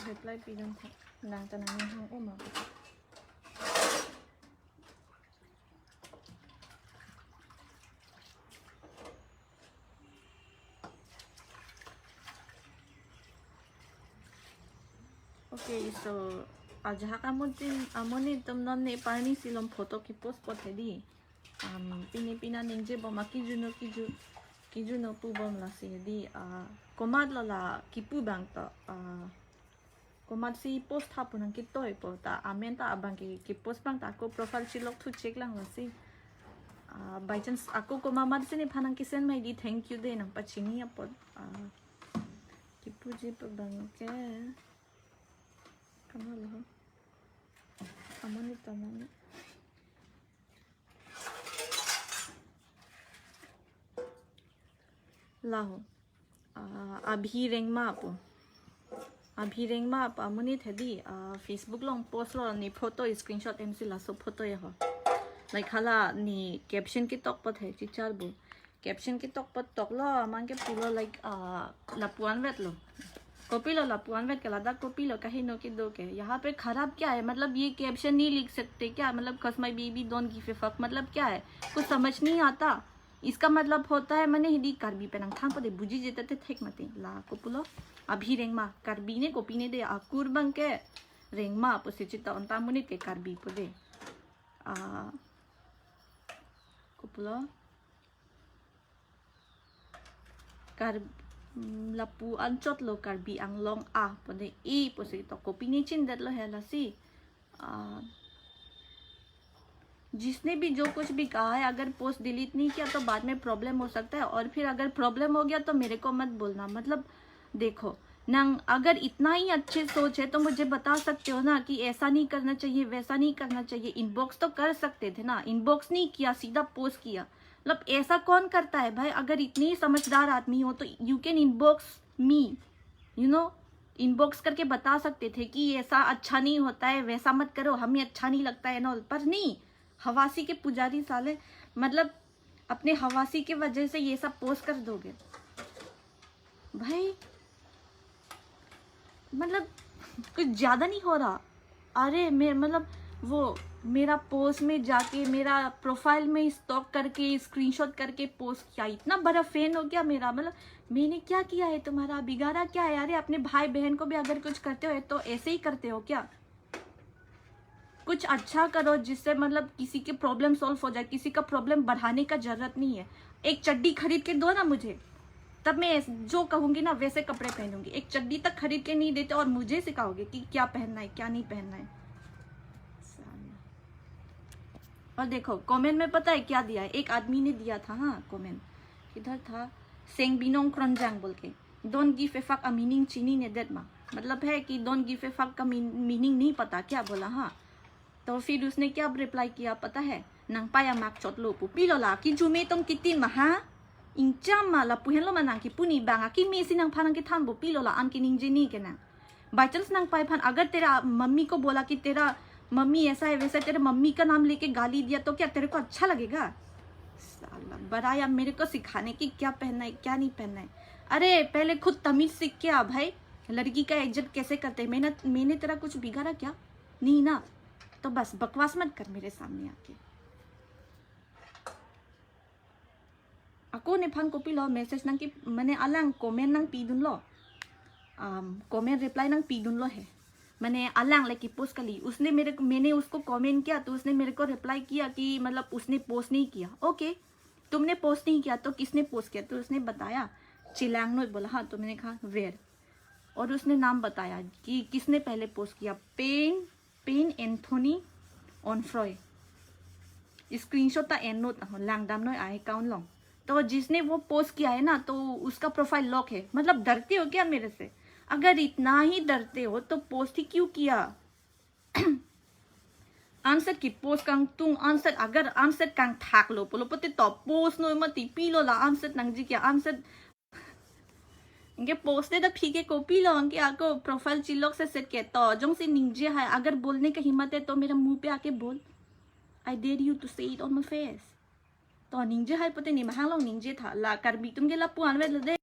reply pidon tha nang ta nang hang o ma okay so aja amoni tumnon ne parni silom photo ki post pot hedi pini pina ningje bo maki juno pu bom la si hedi komad la kipu bang to komad si post hapunang kitoi po ta amen ta abang ki post bang ta ko profile silok thu check lang la si by chance aku ko mamad sini phanang ki send mai di thank you de nang pachini apod kipu je pa bang ke kamal ho amani tamani laho abhi rengma po amuni thedi facebook long post lo ni photo screenshot mc la so photo ye ho like hala ni caption ki tok pat hai chi char bu caption की तोक लो मांगे पुलो like लपुआन wait लो copy लो लपुआन wait के लादा copy लो कहीं no की दो के यहाँ पे खराब क्या है मतलब ये कैप्शन नहीं लिख सकते क्या मतलब cause my baby don't give a fuck मतलब क्या है कुछ समझ नहीं आता इसका मतलब होता है मैंने हिंदी कार्बी पे नंग पदे बुझी जेते थे थेक मते ला कोपुलो अभी रेंगमा कार्बी ने कॉपी ने दे आकुर बंग के रेंगमा पोसिचिता उनता मुनि के कार्बी पदे कोपुलो kar lapu anchot lo karbi ang long pode e posi to copy नहीं चिन देत लो है लसी जिसने भी जो कुछ भी कहा है अगर पोस्ट डिलीट नहीं किया तो बाद में प्रॉब्लम हो सकता है और फिर अगर प्रॉब्लम हो गया तो मेरे को मत बोलना मतलब देखो नंग अगर इतना ही अच्छे सोच है तो मुझे बता सकते हो ना कि ऐसा नहीं करना चाहिए वैसा नहीं करना चाहिए इनबॉक्स तो कर सकते थे ना इनबॉक्स नहीं किया सीधा पोस्ट किया मतलब ऐसा कौन करता है भाई अगर इतनी समझदार आदमी हो तो you can inbox me you know inbox करके बता सकते थे कि ऐसा अच्छा नहीं होता है वैसा मत करो हमें अच्छा नहीं लगता है ना पर नहीं हवासी के पुजारी साले मतलब अपने हवासी के वजह से ये सब पोस्ट कर दोगे भाई मतलब कुछ ज्यादा नहीं हो रहा अरे मैं मतलब वो मेरा पोस्ट में जाके मेरा प्रोफाइल में स्टॉक करके स्क्रीनशॉट करके पोस्ट किया इतना बड़ा फैन हो गया मेरा मतलब मैंने क्या किया है तुम्हारा बिगाड़ा क्या है अरे अपने भाई बहन को भी अगर कुछ करते हो तो ऐसे ही करते हो क्या कुछ अच्छा करो जिससे मतलब किसी के प्रॉब्लम सॉल्व हो जाए किसी का प्रॉब्लम बढ़ाने का जरूरत नहीं है एक चड्डी खरीद के दो ना मुझे तब मैं जो कहूंगी ना वैसे कपड़े पहनूंगी एक चड्डी तक खरीद के नहीं देते और मुझे सिखाओगे कि क्या पहनना है क्या नहीं पहनना है और देखो कमेंट में पता है क्या दिया है एक आदमी ने दिया था हाँ कमेंट किधर था सेंग बिनोंग क्रंजांग बोल के don't give a fuck a meaning चीनी ने देट मा मतलब है कि डोंट गिव ए फक का मीनिंग नहीं पता क्या बोला हाँ तो फिर उसने क्या रिप्लाई किया पता है नंग पाया माक चोट लो पुपी लो ला कि जुमे तुम कितनी महा इंचाम मा ला पुहेन लो मनांग की पुनी बांगा कि मेसी नंग फानंग के थान पुपी लो ला अन की निंजे नहीं के ना बाई चांस नंग पाए फान अगर तेरा मम्मी को बोला कि तेरा मम्मी ऐसा है वैसा तेरे मम्मी का नाम लेके गाली दिया तो क्या तेरे को अच्छा लगेगा साला बराया मेरे को सिखाने की क्या पहनना है क्या नहीं पहनना है अरे पहले खुद तमीज सीख के आ भाई लड़की का इज्जत कैसे करते हैं मैंने तेरा कुछ बिगाड़ा क्या नहीं ना तो बस बकवास मत कर मेरे सामने आके ako ne phang copy lo message nang ki mane alang comment nang pidun lo comment reply nang pidun लो है मैंने अलांग लाइक पोस्ट कर ली उसने मैंने उसको कमेंट किया तो उसने मेरे को रिप्लाई किया कि मतलब उसने पोस्ट नहीं किया ओके तुमने पोस्ट नहीं किया तो किसने पोस्ट किया तो उसने बताया चिलांगनो बोला हाँ तो मैंने कहा वेयर और उसने नाम बताया कि किसने पहले पोस्ट किया पेन एंथोनी ऑन फ्रॉय स्क्रीनशॉट था एन नोट लैंगडाम नो आई अकाउंट लॉन्ग तो जिसने वो पोस्ट किया है ना तो उसका प्रोफाइल लॉक है मतलब डरते हो क्या मेरे से अगर इतना ही डरते हो तो पोस्ट ही क्यों किया आंसर की पोस्ट कंग तुम आंसर अगर आंसर कंग थाक लो पोलो पते तो पोस्ट नो मती पी लो ला आंसर नंगजी क्या आंसर इनके पोस्ट दे द फीके कॉपी लो इनके आको प्रोफाइल चिल्लोक से सेट के तो जों से निंजे है अगर बोलने का हिम्मत है तो मेरा मुंह पे आके बोल आई डेयर यू टू से इट ऑन माय फेस तो निंजे है पते नहीं महंग लो निंजे था ला कर भी तुम के ला पुआन वे दे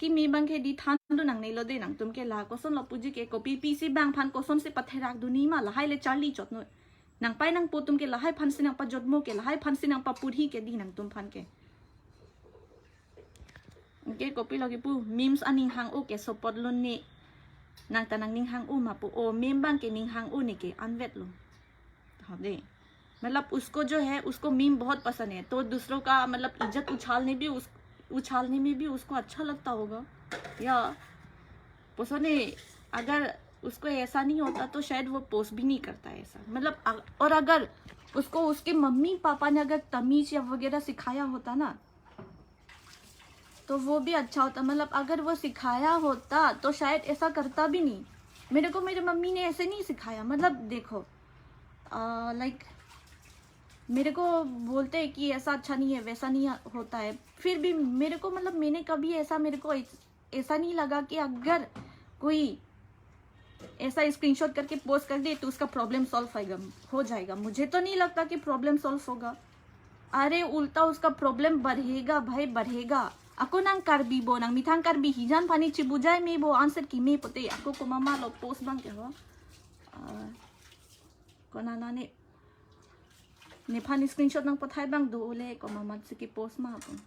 कि मी बंग के दी थान दु नंग नहीं लो दे नंग तुम के ला कोसन लो पुजी के को पी सी बंग फान कोसन से पथेराक दुनी मा ला हाई ले चार्ली चोत नो नंग पाई नंग पो तुम के ला हाई फान से नंग पा जोदमो के ला हाई फान से नंग पा पुरही के दी नंग तुम फान के को पी लो के पू मीम्स अनिंग हांग ओ के सपोर्ट लो ने नंग ता नंग निंग हांग ओ मा पू ओ मीम बंग के निंग हांग ओ ने के अनवेट लो हाँ दे मतलब उसको जो है उसको मीम बहुत पसंद है तो दूसरों का मतलब इज्जत उछालने में भी उसको अच्छा लगता होगा या पसंद है। अगर उसको ऐसा नहीं होता तो शायद वो पोस्ट भी नहीं करता ऐसा मतलब और अगर उसको उसके मम्मी पापा ने अगर तमीज या वगैरह सिखाया होता ना तो वो भी अच्छा होता मतलब अगर वो सिखाया होता तो शायद ऐसा करता भी नहीं। मेरे को मेरे मम्मी ने ऐसे नहीं सिखाया मतलब देखो लाइक मेरे को बोलते हैं कि ऐसा अच्छा नहीं है वैसा नहीं होता है फिर भी मेरे को मतलब मैंने कभी ऐसा मेरे को ऐसा नहीं लगा कि अगर कोई ऐसा स्क्रीनशॉट करके पोस्ट कर दे तो उसका प्रॉब्लम सॉल्व हो जाएगा। मुझे तो नहीं लगता कि प्रॉब्लम सॉल्व होगा। अरे उल्टा उसका प्रॉब्लम बढ़ेगा भाई बढ़ेगा। ako nang karbibo nang mitang karbi hijan pani chibujay me bo answer ki me pote ako ko mama lo post bang ke ho ko na ne ne pani screenshot nang pathai bang do le ko mama se ki post ma po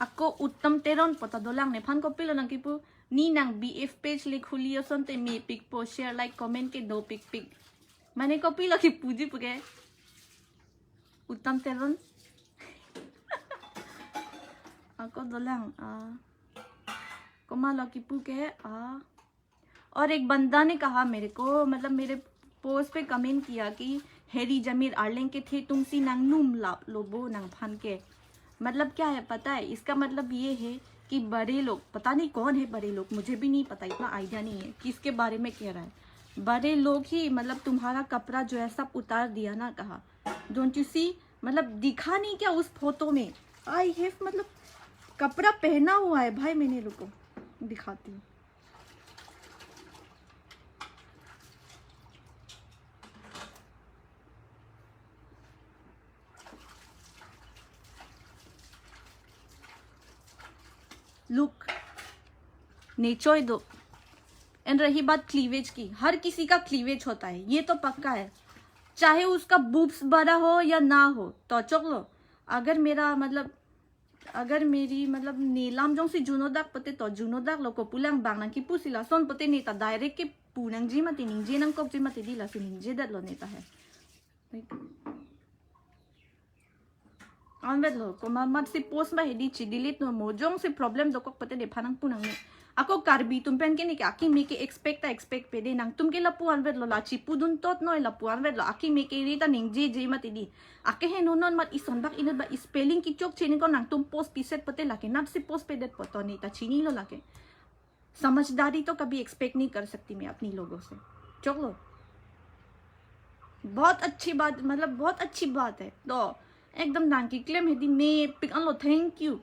ako uttam teron pota dolang ne phan ko pilo nang kipu ni nang BF page le khuliyo son te me pic post share like comment ke do pic mane ko pilo ki puji puge uttam teron ako dolang कोमा लकीपू के और एक बंदा ने कहा मेरे को मतलब मेरे पोस्ट पे कमेंट किया कि हेरी जमीर आर्लिंग के थे तुम सी नंग नूम लोबो नंग फन के मतलब क्या है पता है इसका मतलब ये है कि बड़े लोग पता नहीं कौन है बड़े लोग मुझे भी नहीं पता इतना आइडिया नहीं है किसके बारे में कह रहा है बड़े लोग ही मतलब तुम्हारा कपड़ा जो है सब उतार दिया ना कहा डोंट यू सी मतलब दिखा नहीं क्या उस फोटो में आई हैव मतलब कपड़ा पहना हुआ है भाई मैंने रुको दिखाती हूँ लुक नेचोय दो एंड रही बात क्लीवेज की हर किसी का क्लीवेज होता है ये तो पक्का है चाहे उसका बूब्स बड़ा हो या ना हो तो चोक लो अगर मेरा मतलब अगर मेरी मतलब नीलाम जोंग सी जुनोदाक पते तो जुनोदाक लोको पुलांग बांग नंग की पुसिला सोन पते नेता डायरेक्ट के पुनंग जी मते निंजे नंग कोक जी मते दिला से निंजे दत लो नेता है ऑनवेट लो को मत से पोस्ट में हेडी ची डिलीट नो मोजोंग से प्रॉब्लम दो कोक पते दे फानंग पुनंग ने ako karbi tumpen ke ni ke aki me ke expect pe de nang tum ke lapu anvet lo la chi pudun tot no lapu anvet lo aki me ke rita ning je mati di ake he non mat ison bak inat ba spelling ki chok chini ko nang tum post piset pate la ke nap से post पे देत पतो नहीं ता चीनी लो लाके समझदारी तो कभी एक्सपेक्ट नहीं कर सकती मैं अपनी लोगों से चोक लो बहुत अच्छी बात मतलब बहुत अच्छी बात है तो एकदम नांग की क्लेम है दी मे पिक अन लो थैंक यू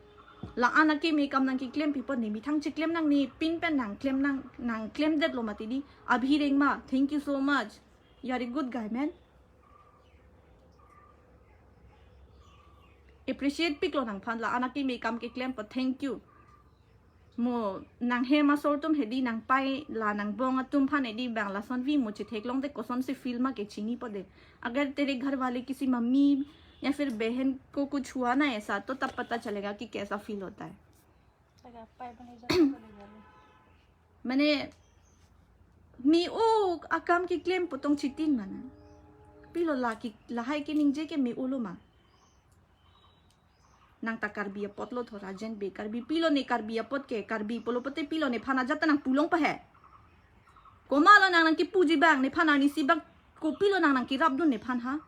ला आना के मेकअप नंग की क्लेम पीपल ने भी थंग ची क्लेम नंग ने पिन पेन नंग क्लेम देत लो मती दी अभी रेंग मा thank you so much you are a good guy man appreciate पिक लो नंग फान ला आना के मेकअप के क्लेम पर थैंक यू मो नंग हे मा सोर तुम हेडी नंग पाई ला नंग बोंग तुम फान हेडी बैंग ला सोन वी मुझे थेक लोंग दे कोसोन से फिल्म के चीनी पदे अगर तेरे घर वाले किसी मम्मी या फिर बहन को कुछ हुआ ना ऐसा तो तब पता चलेगा कि कैसा फील होता है मैंने मी ओ अकाम की क्लेम पुतोंग चितिन माना पिलो ला की लहाई के निंजे के मी ओलो मा nang ta karbi pot lo thora jen be karbi pilo ne karbi pot ke karbi polo pote pilo ne phana jata nang pulong pa he ko mala nang ki puji bang ne phana ni si bang ko pilo nang ki rab dun ne phan ha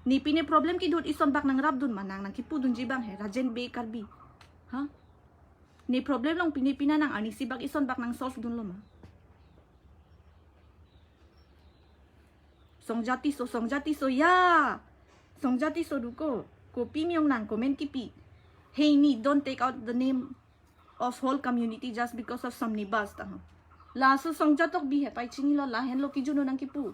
Nipi ne problem ki dut ison bak nang rab dun manang nang kipu dun jibang he rajen be karbi. Ha? Ni problem long pinipina nang ani si bak ison bak nang solve dun lo ma. Songjati so ya. Songjati so duko. Kopi myong nang komen kipi. Hey ni don't take out the name of whole community just because of some nibas ta. La so songjatok bi he pai chingi lo la hen lo ki juno nang kipu.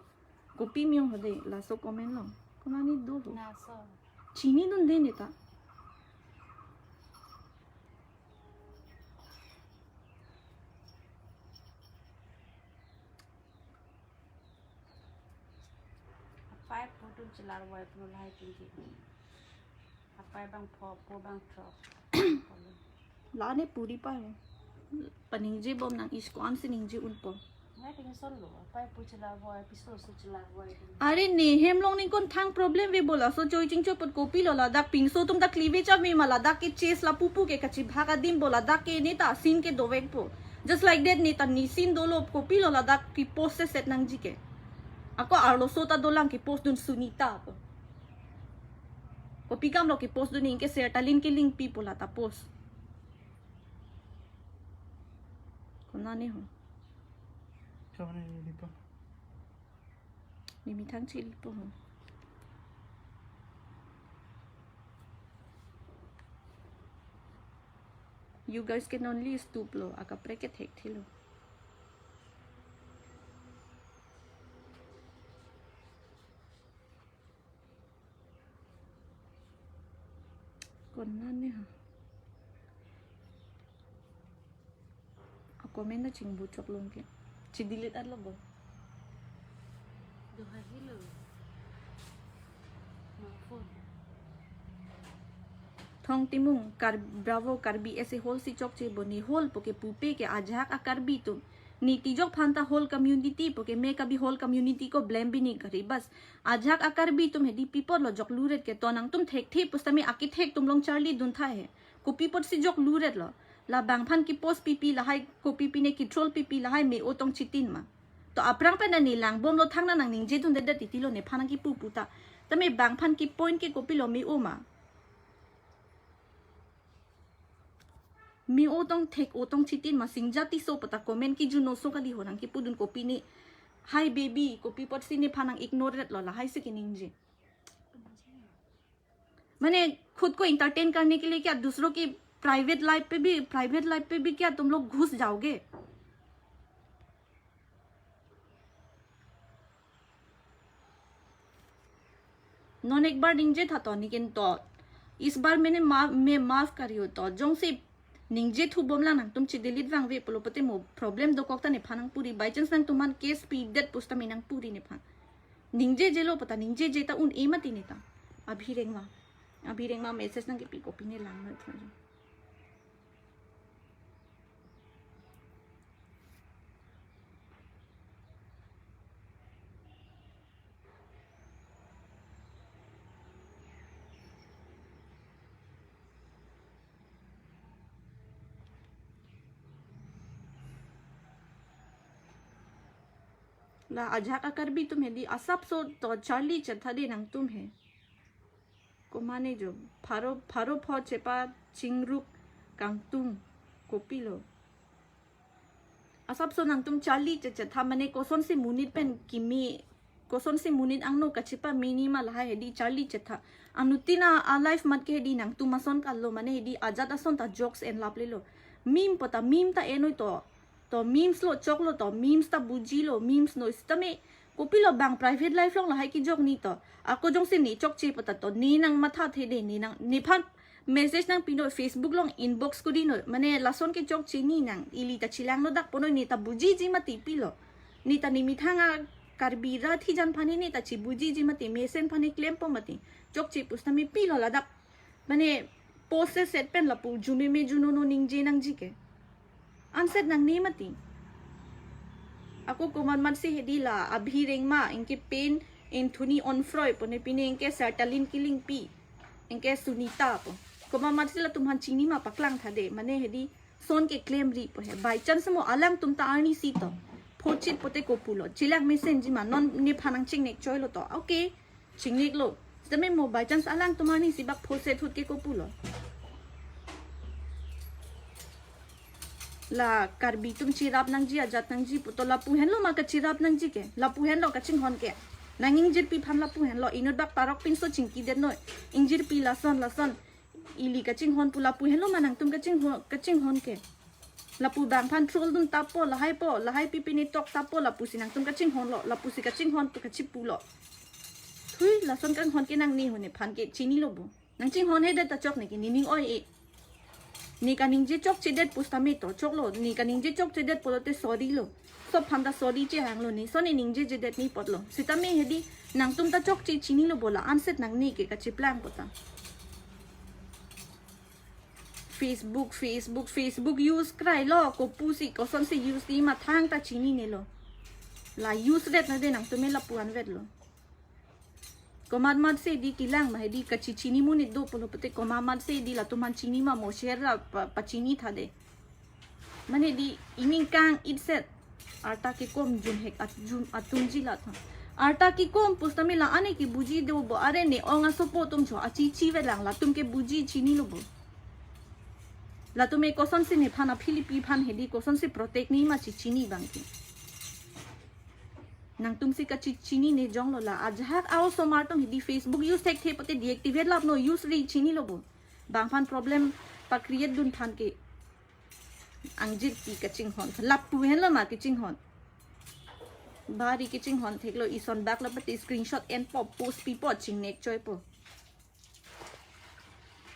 Kopi myong hode la so komen lo. Komani do ho. Na so. Chini dun de neta. Apai photo chilar wai pro lai tingi. Apai bang po bang tro. La ne puri pa hai. Paningje bom nang iskon se ningje unpo. Ngai ting son lo. Apai po chilar wai episode so chilar wai. अरे नेहेम लोग Nikon थांग problem वे बोला सो जोई चिंचो पर copy लो लदाख पिंसो तुम दा cleavage में मा लदाख के चेस ला पुपू के कची भागा दिन बोला लदाख के नेता सीन के दोवेक पो जस्ट लाइक दैट नेता निसिन दोलो कॉपी लो लदाख की पोस्ट से सेट नंग जी के ako arlo sota dolang ki post dun sunita po copy काम लो की पोस्ट दun इनके सेटलिन के लिंक पी पोला ता पोस्ट कोना ने हो Kawan ni pa. Mimi thang chili po ho. You guys can only stoop lo. Aka preket hek thilo. Kona ne ha. Ako men na ching buchok long ke. Chidilit at lo bo. Duha hilo. Ma phone. Thong timung kar bravo karbi ऐसे whole सी चौक चे बोनी whole पोके पुपे के आजाक आ करबी तुम नीति जो फांता whole community पोके मैं कभी होल कम्युनिटी को ब्लेम भी नहीं करी बस आजाक आ करबी तुम हेडी पीपल लो जोक लूरेट के तो नंग तुम थेक थे पुस्तमे आके थेक तुम लोग चार्ली दुन था है को पीपल से जोक लूरेट लो ला बांगफान की पोस्ट पीपी लहाई को पीपी ने कंट्रोल पीपी लहाई में ओ तोंग चितिन मा तो अपरांग पे ननी लांग बोम लो थांग ना नंग निंजे तुम दे तिती लो ने फाना की पुपुता तमे बांगफान की पॉइंट के कॉपी लो में ओ मा मी ओ तोंग थेक ओ तोंग चितिन मा सिंजाती सो पता कमेंट की जुनो सो कली हो नंग की पुदुन कॉपी ने हाय बेबी कॉपी पट सी ने फाना इग्नोरेट लो लहाई से के निंजे मैंने खुद को इंटरटेन करने के लिए क्या दूसरों की प्राइवेट लाइफ पे भी क्या तुम लोग घुस जाओगे नॉन एक बार निंजे था तो लेकिन तो इस बार मैं माफ करी हो तो जों से निंजे थू बोमला नंग तुम चिदिलित वांग वे पोलोपते मो प्रॉब्लम दो कोक्ता ने फानंग पूरी बाय चांस नंग तुमान केस स्पीड डेट पुस्ता में नंग पूरी ने फान निंजे जेलो पता निंजे जेता उन एमती नेता अभी रेंगमा मैसेज नंग के पी कॉपी ने लांग था ला अजा का कर भी तुम्हें दी असब सो तो चार्ली चथा दे नंग तुम्हें को माने जो फारो फो चेपा चिंगरुक कांगतुंग कोपी लो असब सो नंग तुम चार्ली चथा मने कोसन से मुनित पेन किमी कोसन से मुनित अंगनो कचिपा मिनिमा लहा हेडी चार्ली चथा अनुतिना आ लाइफ मत के हेडी नंग तुम मसन का लो मने हेडी आजाद असन ता जोक्स एन लाप ले लो मीम पता मीम ता एनोय तो मीम्स लो चोक लो तो मीम्स ता बुजी लो मीम्स नो इस्तमे कॉपी लो बांग प्राइवेट लाइफ लोग लहाई की जोक नी तो आको जों से नी चोक चे पता तो नी नंग मथा थे दे नी नंग निफान मैसेज नंग पिनो फेसबुक लोग इनबॉक्स को दिनो मने लासन के चोक चे नी नंग इली ता चिलांग लो दाक पोनो नी ता बुजी जी मती पिलो नी ता निमिथांगा करबीरा थी जान फाने नी ता ची बुजी जी मती मेसेन फाने क्लेम पो मती चोक चे पुस्ता में पिलो ला दाक मने पोस्ट से सेट पेन लपू जुमे में जुनो नो निंजे नंग जी के आंसर नंग नी मती ako kuman si hedila abhi rengma inke pain in thuni on froy pone pine inke sertalin killing pi inke sunita po kuman sila tumhan chini ma paklang tha de mane hedi son ke claim ri po he by chance mo alang tum ta arni si to phochit pote ko pulo chilang mesen ji ma non ne phanang ching nek choi lo to okay ching nek lo จะไม่โมบายจันสาลังตัวมานี่สิบักโพสเซทุดเกโกปูหรอla karbi tum chirap nang ji ajat nang ji puto la pu hen lo ma ka chirap nang ji ke la pu hen lo ka ching hon ke nang ingjir pi phan la pu hen lo inut bak parok pin so chingki den noi ingjir pi la son ili ka ching hon pu la pu hen lo ma nang tum ka ching hon ke la pu bang phan trol dun tapo la hai pi ni tok tapo la pu si nang tum ka ching hon lo la pu si ka ching hon tu ka chip pu lo thui la son kan hon ke nang ni hone phan ke chini lo bu nang ching hon he de ta chok ne ki ni ning oi e ni kaning je chok chedet pustami to chok lo ni kaning je chok chedet polote sorry lo so phanda sorry che hang lo ni so ni ning je jedet ni pot lo sitami hedi nang tum ta chok che chini lo bola anset nang ni ke ka chi plan pota Facebook use krai lo ko pusi ko son se use ni ma thang ta chini ne lo la use ret na de nang tume la puan vet lo ko mad se di kilang ma hedi ka chi chini mu ni do polo pate ko mad se di la tuman chini ma mo share la pa chini tha de mane di ining kang it set arta ki kom jun hek at jun atum ji la tha arta ki kom pustami la ane ki buji de bo are ne onga sopo tum cho achi chi ve lang la tum ke buji chini lo bo la tume ko son se ne phana philipi phan hedi ko son se protect ni ma chi chini bang ki nang tum si ka chi chini ne jong lo la ajhak ao so mar tum hedi Facebook use tek the pate deactivate lap no use ri chini lo bo bang phan problem pa create dun phan ke angjir ki ka ching hon lap pu hen lo ma ki ching hon bari ki ching hon thek lo ison back la pate screenshot and pop post pi po ching nek choi po